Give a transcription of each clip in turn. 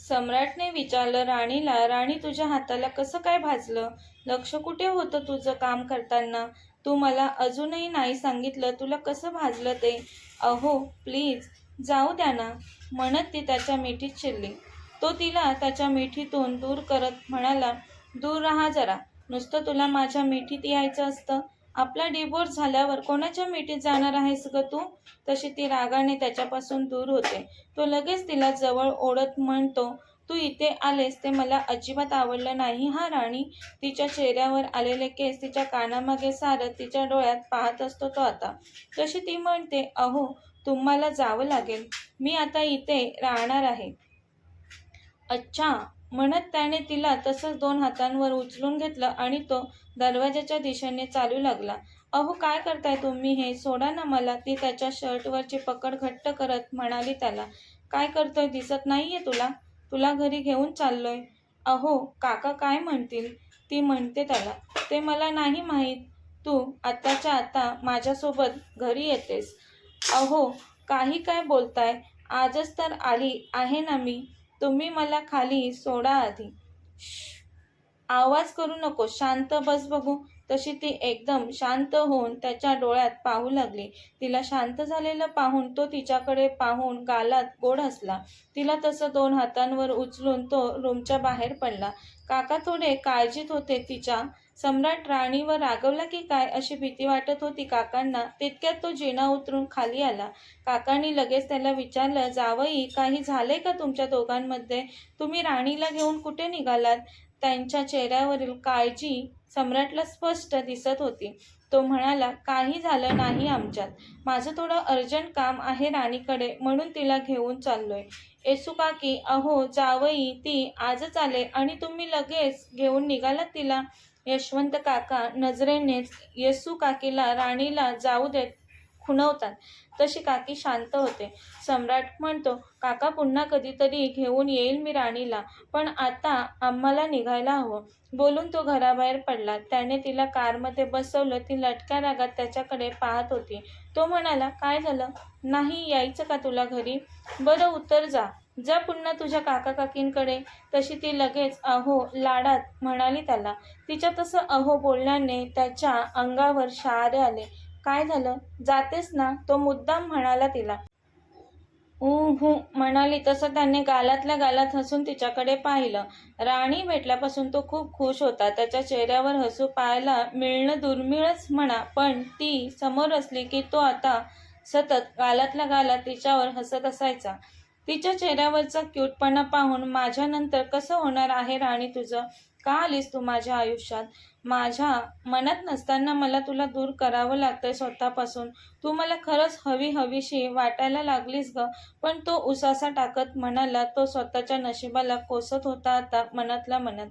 सम्राटने विचारलं राणीला. राणी, तुझ्या हाताला कसं काय भाजलं? लक्ष कुठे होतं तुझं काम करताना? तू मला अजूनही नाही सांगितलं तुला कसं भाजलं ते. अहो प्लीज जाऊ द्या ना, म्हणत ती त्याच्या मिठीत शिरली. तो तिला त्याच्या मिठीतून दूर करत म्हणाला, दूर राहा जरा. नुसतं तुला माझ्या मिठीत यायचं असतं. आपला डिवोर्स झाल्यावर कोणाच्या मिठीत जाणार आहेस ग तू? तशी ती रागाने त्याच्यापासून दूर होते. तो लगेच तिला जवळ ओढत म्हणतो, तू इथे आलेस ते मला अजिबात आवडलं नाही हा राणी. तिच्या चेहऱ्यावर आलेले केस तिच्या कानामागे सारत तिच्या डोळ्यात पाहत असतो तो आता. तशी ती म्हणते, अहो तुम्हाला जावं लागेल, मी आता इथे राहणार आहे. अच्छा, म्हणत त्याने तिला तसंच 2 हातांवर उचलून घेतलं आणि तो दरवाजाच्या दिशेने चालू लागला. अहो काय करताय तुम्ही, हे सोडा ना मला. ती त्याच्या शर्टवरची पकड घट्ट करत म्हणाली त्याला. काय करतोय दिसत नाहीये तुला? तुला घरी घेऊन चाललोय. अहो काका काय म्हणतील, ती म्हणते त्याला. ते मला नाही माहीत. तू आत्ताच्या आता माझ्यासोबत घरी येतेस. अहो काही काय बोलताय, आजच तर आली आहे ना मी. तुम्ही मला खाली सोडा आधी. आवाज करू नको, शांत बस बघू. तशी ती एकदम शांत होऊन त्याच्या डोळ्यात पाहू लागली. तिला शांत झालेलं पाहून तो तिच्याकडे पाहून गालात गोड हसला. तिला तसं 2 हातांवर उचलून तो रूमच्या बाहेर पडला. काका थोडे काळजीत होते तिच्या. सम्राट राणीवर रागवला की काय अशी भीती वाटत होती काकांना. तितक्यात तो जिना उतरून खाली आला. काकांनी लगेच त्याला विचारलं, जावई काही झालंय का तुमच्या दोघांमध्ये? तुम्ही राणीला घेऊन कुठे निघालात? त्यांच्या चेहऱ्यावरील काळजी सम्राटला स्पष्ट दिसत होती. तो म्हणाला, काही झालं नाही आमच्यात. माझं थोडं अर्जंट काम आहे राणीकडे, म्हणून तिला घेऊन चाललोय. येसू काकी, अहो जावई ती आजच आले आणि तुम्ही लगेच घेऊन निघालात तिला. यशवंत काका नजरेनेच येसू काकीला राणीला जाऊ देत खुणवतात. तशी काकी शांत होते. सम्राट म्हणतो, काका पुन्हा कधीतरी घेऊन येईल मी राणीला, पण आता आम्हाला निघायला हवं. बोलून तो घराबाहेर पडला. त्याने तिला कारमध्ये बसवलं. ती लटक्या रागात त्याच्याकडे पाहत होती. तो म्हणाला, काय झालं? नाही यायचं का तुला घरी? बरं उतर जा. जा पुन्हा तुझ्या काका काकींकडे. तशी ती लगेच अहो लाडात म्हणाली त्याला. तिच्या तसं अहो बोलण्याने त्याच्या अंगावर शहारे आले. काय झालं? जातेस ना? तो मुद्दाम म्हणाला तिला. हू म्हणाली. तसं त्याने गालातल्या गालात हसून तिच्याकडे पाहिलं. राणी भेटल्यापासून तो खूप खुश होता. त्याच्या चेहऱ्यावर हसू पाहायला मिळणं दुर्मिळच म्हणा, पण ती समोर असली की तो आता सतत गालातल्या गालात तिच्यावर हसत असायचा. तिच्या चेहऱ्यावरचा क्यूटपणा पाहून, माझ्यानंतर कसं होणार आहे राणी तुझं? का आलीस तू माझ्या आयुष्यात? माझ्या मनात नसताना मला तुला दूर करावं लागतंय स्वतःपासून. तू मला खरंच हवीशी वाटायला लागलीस ग. पण तो उसासा टाकत म्हणाला. तो स्वतःच्या नशिबाला कोसत होता आता मनातल्या मनात.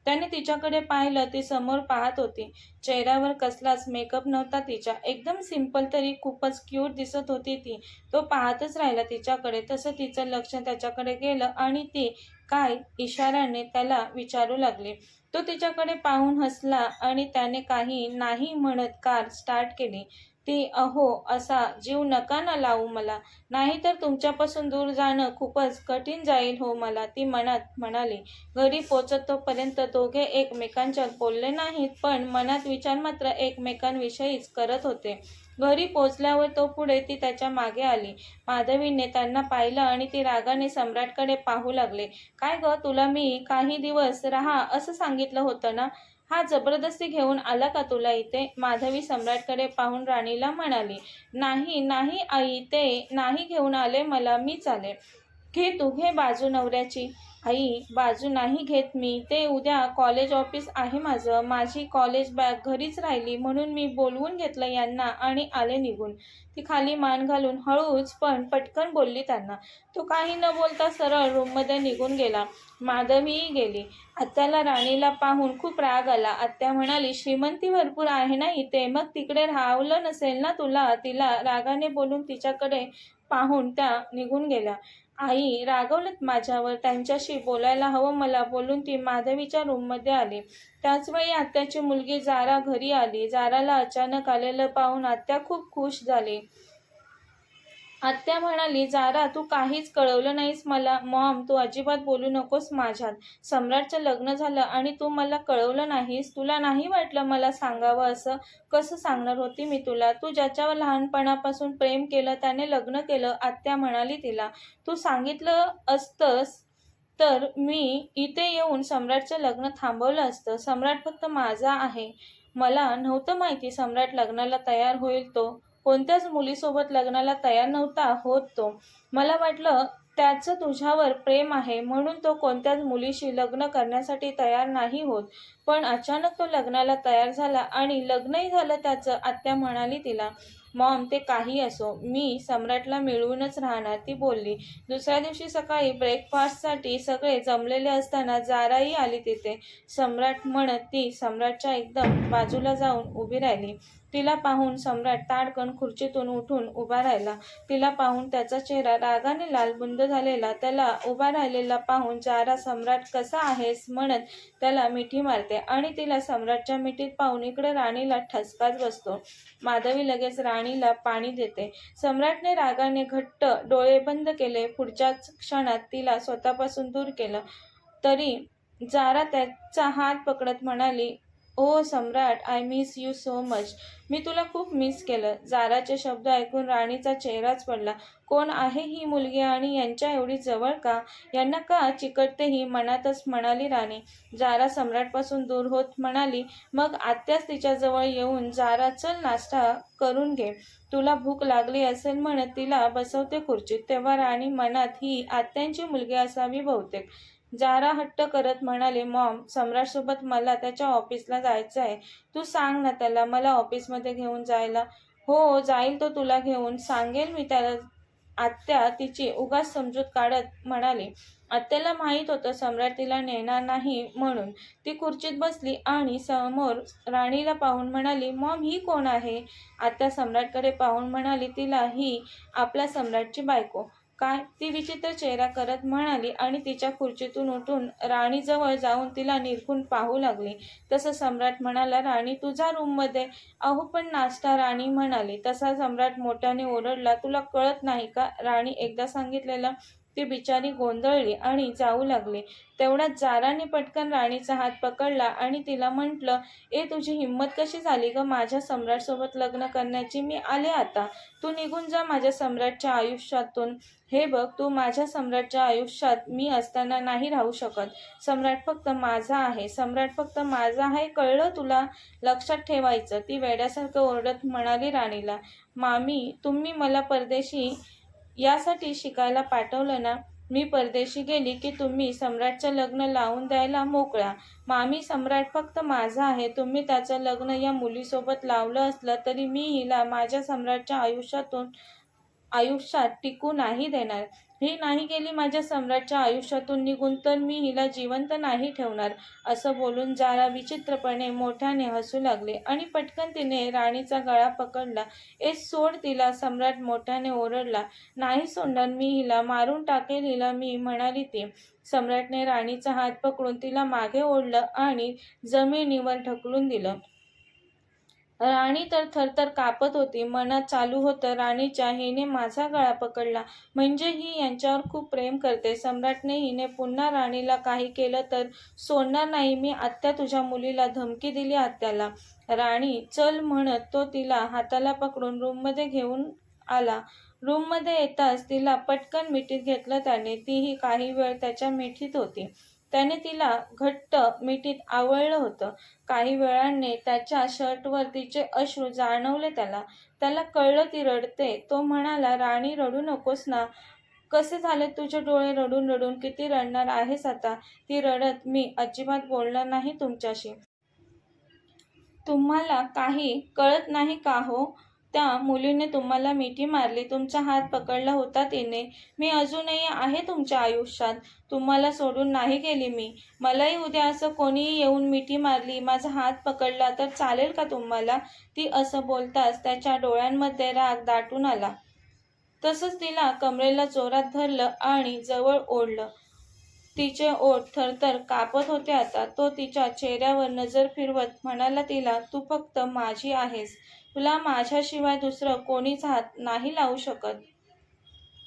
त्याने तिच्याकडे पाहिलं. ती समोर पाहत होती. चेहऱ्यावर कसलाच मेकअप नव्हता तिच्या. एकदम सिंपल तरी खूपच क्यूट दिसत होती ती. तो पाहतच राहिला तिच्याकडे. तसं तिचं लक्ष त्याच्याकडे गेलं आणि ती काय इशाऱ्याने त्याला विचारू लागली. तो तिच्याकडे पाहून हसला आणि त्याने काही नाही म्हणत कार स्टार्ट केली. ती अहो असा जीव नका ना लावू मला, नाहीतर तुमच्यापासून दूर जाणं खूपच कठीण जाईल हो मला, ती मनात म्हणाली. घरी पोचत तोपर्यंत दोघे एकमेकांच्यात बोलले नाहीत, पण मनात विचार मात्र एकमेकांविषयीच करत होते. घरी पोचल्यावर तो पुढे, ती त्याच्या मागे आली. माधवीने त्यांना पाहिलं आणि ती रागाने सम्राटकडे पाहू लागले. काय ग, तुला मी काही दिवस राहा असं सांगितलं होतं ना? हा जबरदस्ती घेऊन आला का तुला इथे? माधवी सम्राटकडे पाहून राणीला म्हणाली. नाही नाही आई, ते नाही घेऊन आले मला, मीच आले. घे तू, घे बाजू नवऱ्याची. आई बाजू नाही घेत मी, ते उद्या कॉलेज ऑफिस आहे माझं. माझी कॉलेज बॅग घरीच राहिली म्हणून मी बोलवून घेतलं यांना आणि आले निघून. ती खाली मान घालून हळूच पण पटकन बोलली त्यांना. तो काही न बोलता सरळ रूममध्ये निघून गेला. माधवीही गेली. आत्याला राणीला पाहून खूप राग आला. आत्या म्हणाली, श्रीमंती भरपूर आहे ना इथे, मग तिकडे राहावलं नसेल ना तुला? तिला रागाने बोलून तिच्याकडे पाहून त्या निघून गेल्या. आई रागवलेत माझ्यावर, त्यांच्याशी बोलायला हवं मला, बोलून ती माधवीच्या रूममध्ये आली. त्याचवेळी आत्याची मुलगी जारा घरी आली. जाराला अचानक आलेलं पाहून आत्या खूप खुश झाली. आत्या म्हणाली, जारा तू काहीच कळवलं नाहीस मला. मॉम तू अजिबात बोलू नकोस माझ्यात. सम्राटचं लग्न झालं आणि तू मला कळवलं नाहीस. तुला नाही वाटलं मला सांगावं असं? कसं सांगणार होती मी तुला? तू ज्याच्यावर लहानपणापासून प्रेम केलं त्याने लग्न केलं. आत्या म्हणाली तिला. तू सांगितलं असतंस तर मी इथे येऊन सम्राटचं लग्न थांबवलं असतं. सम्राट फक्त माझा आहे. मला नव्हतं माहिती सम्राट लग्नाला तयार होईल. तो कोणत्याच मुलीसोबत लग्नाला तयार नव्हता होत तो. मला वाटलं त्याचं तुझ्यावर प्रेम आहे म्हणून तो कोणत्याच मुलीशी लग्न करण्यासाठी तयार नाही होत. पण अचानक तो लग्नाला तयार झाला आणि लग्नही झालं त्याचं. आत्या म्हणाली तिला. मॉम ते काही असो, मी सम्राटला मिळवूनच राहणार, ती बोलली. दुसऱ्या दिवशी सकाळी ब्रेकफास्टसाठी सगळे जमलेले असताना जाराही आली तिथे. सम्राट म्हणत ती सम्राटच्या एकदम बाजूला जाऊन उभी राहिली. तिला पाहून सम्राट ताडकन खुर्चीतून उठून उभा राहिला. तिला पाहून त्याचा चेहरा रागाने लालबुंद झालेला. त्याला उभा राहिलेला पाहून जारा सम्राट कसा आहेस म्हणत त्याला मिठी मारते आणि तिला सम्राटच्या मिठीत पाहून इकडे राणीला ठसकाच बसतो. माधवी लगेच राणीला पाणी देते. सम्राटने रागाने घट्ट डोळे बंद केले. पुढच्याच क्षणात तिला स्वतःपासून दूर केलं. तरी जारा त्याचा हात पकडत म्हणाली, ओ सम्राट, I miss you so much. मी तुला खूप मिस केलं. जाराचे शब्द ऐकून राणीचा चेहराच पडला. कोण आहे ही मुलगी आणि यांच्या एवढी जवळ का? यांना का चिकटते ही? मनातच म्हणाली राणी. जारा सम्राटपासून दूर होत म्हणाली, मग आत्याच तिच्याजवळ येऊन, जारा चल नाश्ता करून घे. तुला भूक लागली असेल म्हणत तिला बसवते खुर्चीत. तेव्हा राणी मनात ही आत्यांची मुलगी असावी बहुतेक. जारा हट्ट करत म्हणाले, मॉम सम्राटसोबत मला त्याच्या ऑफिसला जायचं आहे. तू सांग ना त्याला मला ऑफिसमध्ये घेऊन जायला. हो जाईल तो तुला घेऊन, सांगेल मी त्याला. आत्या तिची उगाच समजूत काढत म्हणाली. आत्याला माहीत होतं सम्राट तिला नेणार नाही म्हणून. ती खुर्चीत बसली आणि समोर राणीला पाहून म्हणाली, मॉम ही कोण आहे? आत्या सम्राटकडे पाहून म्हणाली, तिला ही आपल्या सम्राटची बायको. काय? ती विचित्र चेहरा करत म्हणाली आणि तिच्या खुर्चीतून उठून राणीजवळ जाऊन तिला निरखून पाहू लागली. तसं सम्राट म्हणाला, राणी तुझ्या रूममध्ये. अहो पण नाश्ता, राणी म्हणाली. तसा सम्राट मोठ्याने ओरडला, तुला कळत नाही का? राणी एकदा सांगितलेलं. ती बिचारी गोंधळली आणि जाऊ लागली. तेवढ्यात जाराने पटकन राणीचा हात पकडला आणि तिला म्हटलं, ए तुझी हिंमत कशी झाली ग माझ्या सम्राटसोबत लग्न करण्याची? मी आले आता. तू निघून जा माझ्या सम्राटच्या आयुष्यातून. हे बघ तू माझ्या सम्राटच्या आयुष्यात मी असताना नाही राहू शकत. सम्राट फक्त माझा आहे. सम्राट फक्त माझा आहे, कळलं तुला? लक्षात ठेवायचं. ती वेड्यासारखं ओरडत म्हणाली राणीला. मामी तुम्ही मला परदेशी यासाठी शिकायला पाठवलं ना? मी परदेशी गेली की तुम्ही सम्राटचं लग्न लावून द्यायला मोकळ्या. मामी सम्राट फक्त माझा आहे. तुम्ही त्याचं लग्न या मुलीसोबत लावलं असलं तरी मी हिला माझ्या सम्राटच्या आयुष्यात टिकू नाही देणार. ही नाही गेली माझ्या सम्राटच्या आयुष्यातून निघून तर मी हिला जिवंत नाही ठेवणार. असं बोलून जारा विचित्रपणे मोठ्याने हसू लागले आणि पटकन तिने राणीचा गळा पकडला. ए सोड तिला, सम्राट मोठ्याने ओरडला. नाही सोडणार मी हिला, मारून टाकेल हिला मी, म्हणाली ती. सम्राटने राणीचा हात पकडून तिला मागे ओढलं आणि जमिनीवर ढकलून दिलं. राणी तर थरथर कापत होती. मनात चालू होतं, राणीच्या हिने माझा गळा पकडला म्हणजे ही यांच्यावर खूप प्रेम करते. सम्राटने हिने पुन्हा राणीला काही केलं तर सोडणार नाही मी. आत्या तुझ्या मुलीला धमकी दिली आत्याला. राणी चल म्हणत तो तिला हाताला पकडून रूममध्ये घेऊन आला. रूममध्ये येताच तिला पटकन मिठीत घेतलं त्याने. तीही काही वेळ त्याच्या मिठीत होती. त्याने तिला घट्ट मिठीत आवळलं होतं. काही वेळाने त्याच्या शर्टवर तिचे अश्रू जाणवले त्याला. त्याला कळलं ती रडते. तो म्हणाला, राणी रडू नकोस ना. कसे झाले तुझे डोळे रडून रडून? किती रडणार आहेस आता? ती रडत, मी अजिबात बोलणार नाही तुमच्याशी. तुम्हाला काही कळत नाही का हो? त्या मुलीने तुम्हाला मिठी मारली, तुमचा हात पकडला होता तिने. मी अजूनही आहे तुमच्या आयुष्यात. तुम्हाला सोडून नाही गेली मी. मलाही उद्या असं कोणीही येऊन मिठी मारली, माझा हात पकडला तर चालेल का तुम्हाला? ती असं बोलताच त्याच्या डोळ्यांमध्ये राग दाटून आला. तसंच तिला कमरेला जोरात धरलं आणि जवळ ओढलं. तिचे ओठ थरथर कापत होते आता. तो तिच्या चेहऱ्यावर नजर फिरवत म्हणाला तिला, तू फक्त माझी आहेस. तुला माझ्याशिवाय दुसरं कोणीच हात नाही लावू शकत.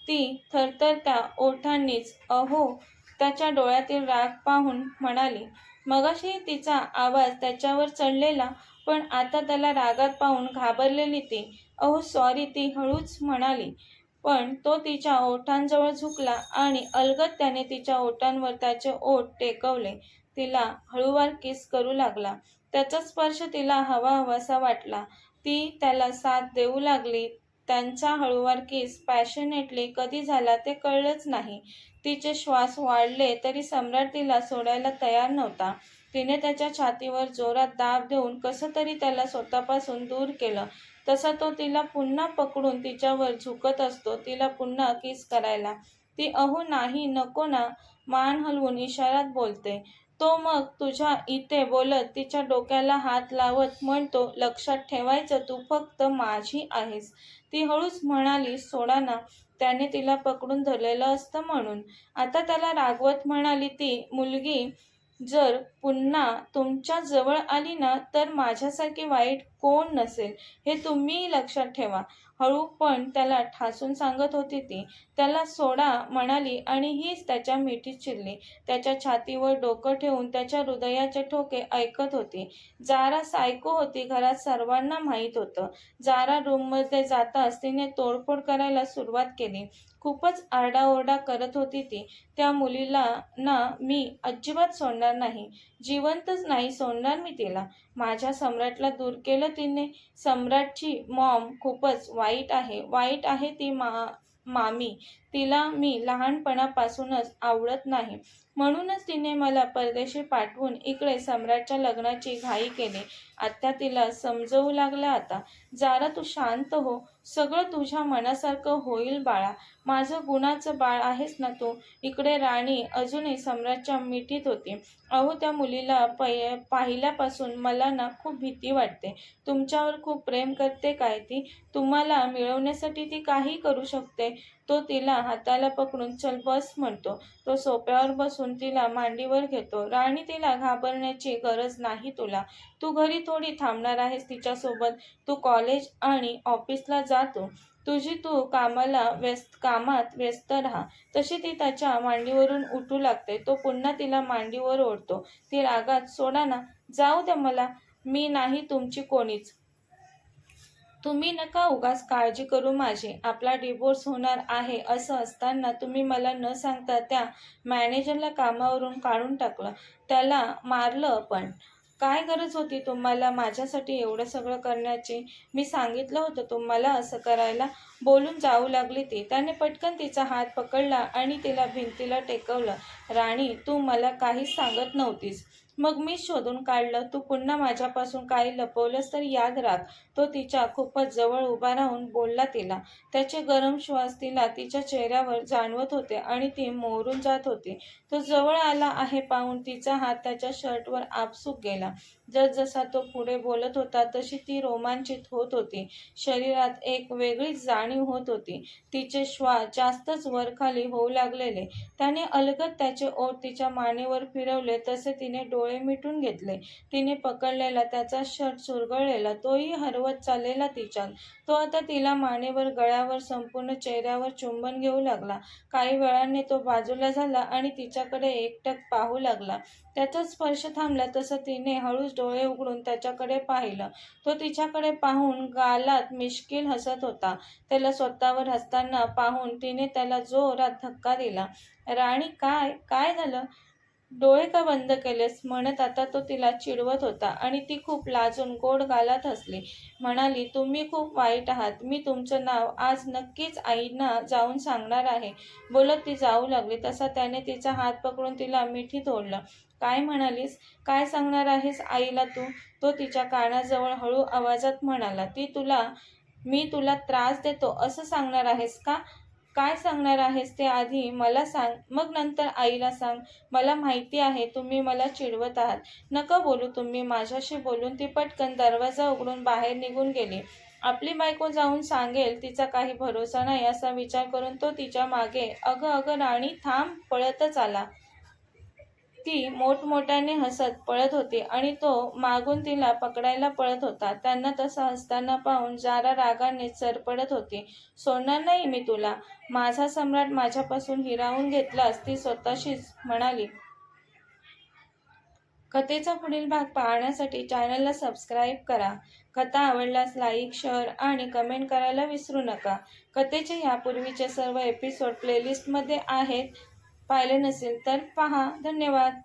ती थरथरत्या ओठांनीच अहो त्याच्या डोळ्यातील राग पाहून म्हणाली. मगाशी तिचा आवाज त्याच्यावर चढलेला, पण आता त्याला रागात पाहून घाबरलेली ती. अहो सॉरी, ती हळूच म्हणाली. पण तो तिच्या ओठांजवळ झुकला आणि अलगद त्याने तिच्या ओठांवर त्याचे ओठ टेकवले. तिला हळूवार किस करू लागला. त्याचा स्पर्श तिला हवा-हवासा वाटला. ती त्याला साथ देऊ लागली. त्यांचा हळूवार किस पॅशनेटली कधी झाला ते कळलंच नाही. तिचे श्वास वाढले तरी सम्राट तिला सोडायला तयार नव्हता. तिने त्याच्या छातीवर जोरात दाब देऊन कसं तरी त्याला स्वतःपासून दूर केलं. तसा तो तिला पुन्हा पकडून तिच्यावर झुकत असतो तिला पुन्हा किस करायला. ती अहो नाही, नको ना, मान हलवून इशाऱ्यात बोलते. तो मग तुझ्या इथे बोलत तिच्या डोक्याला हात लावत म्हणतो, लक्षात ठेवायचं, तू फक्त माझी आहेस. ती हळूच म्हणाली, सोडा ना. त्याने तिला पकडून धरलेलं असतं म्हणून. आता त्याला रागवत म्हणाली ती, मुलगी जर पुन्हा तुमच्या जवळ आली ना तर माझ्यासारखी वाईट कोण नसेल हे तुम्हीही लक्षात ठेवा. हळू पण त्याला ठासून सांगत होती ती. त्याला सोडा म्हणाली आणि हीच त्याच्या मिठीत शिरली. त्याच्या छातीवर डोकं ठेवून त्याच्या हृदयाचे ठोके ऐकत होती. जारा सायको होती, घरात सर्वांना माहीत होतं. जारा रूममध्ये जाताच तिने तोडफोड करायला सुरुवात केली. खूपच आरडाओरडा करत होती ती. त्या मुलीला ना मी अजिबात सोडणार नाही. जिवंतच नाही सोडणार मी तिला. माझ्या सम्राटला दूर केलं तिने. सम्राटची मॉम खूपच वाईट आहे. वाईट आहे ती मामी. तिला मी लहानपणापासूनच आवडत नाही. म्हणूनच तिने मला परदेशी पाठवून इकडे सम्राटच्या लग्नाची घाई केली. आत्या तिला समजवू लागल्या आता. जारा तू शांत हो. सगळं तुझ्या मनासारखं होईल बाळा. माझं गुणाचं बाळ आहेस ना तू. इकडे राणी अजूनही सम्राटच्या मिठीत होती. अहो त्या मुलीला पाहिल्यापासून मला ना खूप भीती वाटते. तुमच्यावर खूप प्रेम करते काय ती. तुम्हाला मिळवण्यासाठी ती काही करू शकते. तो तिला हाताला पकडून चल बस म्हणतो. तो सोफ्यावर बसून तिला मांडीवर घेतो. राणी तिला घाबरण्याची गरज नाही तुला. तू घरी थोडी थांबणार आहेस तिच्यासोबत. तू कॉलेज आणि ऑफिसला जातो. तुझी तू कामात व्यस्त राहा. तशी ती त्याच्या मांडीवरून उठू लागते. तो पुन्हा तिला मांडीवर ओढतो. ती रागात, सोडा ना, जाऊ द्या मला. मी नाही तुमची कोणीच. तुम्ही नका उगाच काळजी करू माझी. आपला डिव्होर्स होणार आहे असं असताना तुम्ही मला न सांगता त्या मॅनेजरला कामावरून काढून टाकलं. त्याला मारलं पण. काय गरज होती तुम्हाला माझ्यासाठी एवढं सगळं करण्याची. मी सांगितलं होतं तुम्हाला असं करायला. बोलून जाऊ लागली ती. त्याने पटकन तिचा हात पकडला आणि तिला भिंतीला टेकवलं. राणी तू मला काहीच सांगत नव्हतीस. मग मीच शोधून काढलं. तू पुन्हा माझ्यापासून काही लपवलंस तर याद राख. तो तिच्या खूपच जवळ उभा राहून बोलला तिला. त्याचे गरम श्वास तिला तिच्या चेहऱ्यावर जाणवत होते आणि ती मोहरून जात होती. तो जवळ आला आहे पाहून तिचा हात त्याच्या शर्टवर आपसूक गेला. जसजसा तो पुढे बोलत होता तशी ती रोमांचित होत होती. शरीरात एक वेगळीच जाणीव होत होती. तिचे श्वास जास्तच वरखाली होऊ लागलेले. त्याने अलगद त्याचे ओठ तिच्या मानेवर फिरवले तसे तिने डोळे मिटून घेतले. तिने पकडलेला त्याचा शर्ट चुरगळलेला तोही हरवत चाललेला तिच्यात. तो आता तिला मानेवर, गळ्यावर, संपूर्ण चेहऱ्यावर चुंबन घेऊ लागला. काही वेळाने तो बाजूला झाला आणि तिच्याकडे एकटक पाहू लागला. त्याचा स्पर्श थांबला तसं तिने हळूच डोळे उघडून त्याच्याकडे पाहिलं. तो तिच्याकडे पाहून गालात मिश्किल हसत होता. त्याला स्वतःवर हसताना पाहून तिने त्याला जोरात धक्का दिला. राणी काय काय झालं. डोळे का बंद केलेस म्हणत आता तो तिला चिडवत होता आणि ती खूप लाजून गोड गालात हसली. म्हणाली, तुम्ही खूप वाईट आहात. मी तुमचं नाव आज नक्कीच आईंना जाऊन सांगणार आहे. बोलत ती जाऊ लागली तसा त्याने तिचा हात पकडून तिला मिठीत ओढलं. काय म्हणालीस. काय सांगणार आहेस आईला तू. तो तिच्या कानाजवळ हळू आवाजात म्हणाला. मी तुला त्रास देतो असं सांगणार आहेस का. काय सांगणार आहेस ते आधी मला सांग, मग नंतर आईला सांग. मला माहिती आहे तुम्ही मला चिडवत आहात. नका बोलू तुम्ही माझ्याशी. बोलून ती पटकन दरवाजा उघडून बाहेर निघून गेली. आपली बायको जाऊन सांगेल तिचा काही भरोसा नाही असा विचार करून तो तिच्या मागे. अगं अगं राणी थांब. पळतच आला. ती मोठमोठ्याने हसत पळत होती आणि तो मागून तिला पकडायला पळत होता. त्यांना तसं हसताना पाहून जारा रागाने चरफडत होती. सोडणार नाही मी तुला. माझा सम्राट माझ्यापासून हिरावून घेतलास, ती स्वतःशीच म्हणाली. कथेचा पुढील भाग पाहण्यासाठी चॅनलला सबस्क्राईब करा. कथा आवडल्यास लाईक, शेअर आणि कमेंट करायला विसरू नका. कथेचे यापूर्वीचे सर्व एपिसोड प्लेलिस्टमध्ये आहेत. पाहिले नसेल तर पहा. धन्यवाद.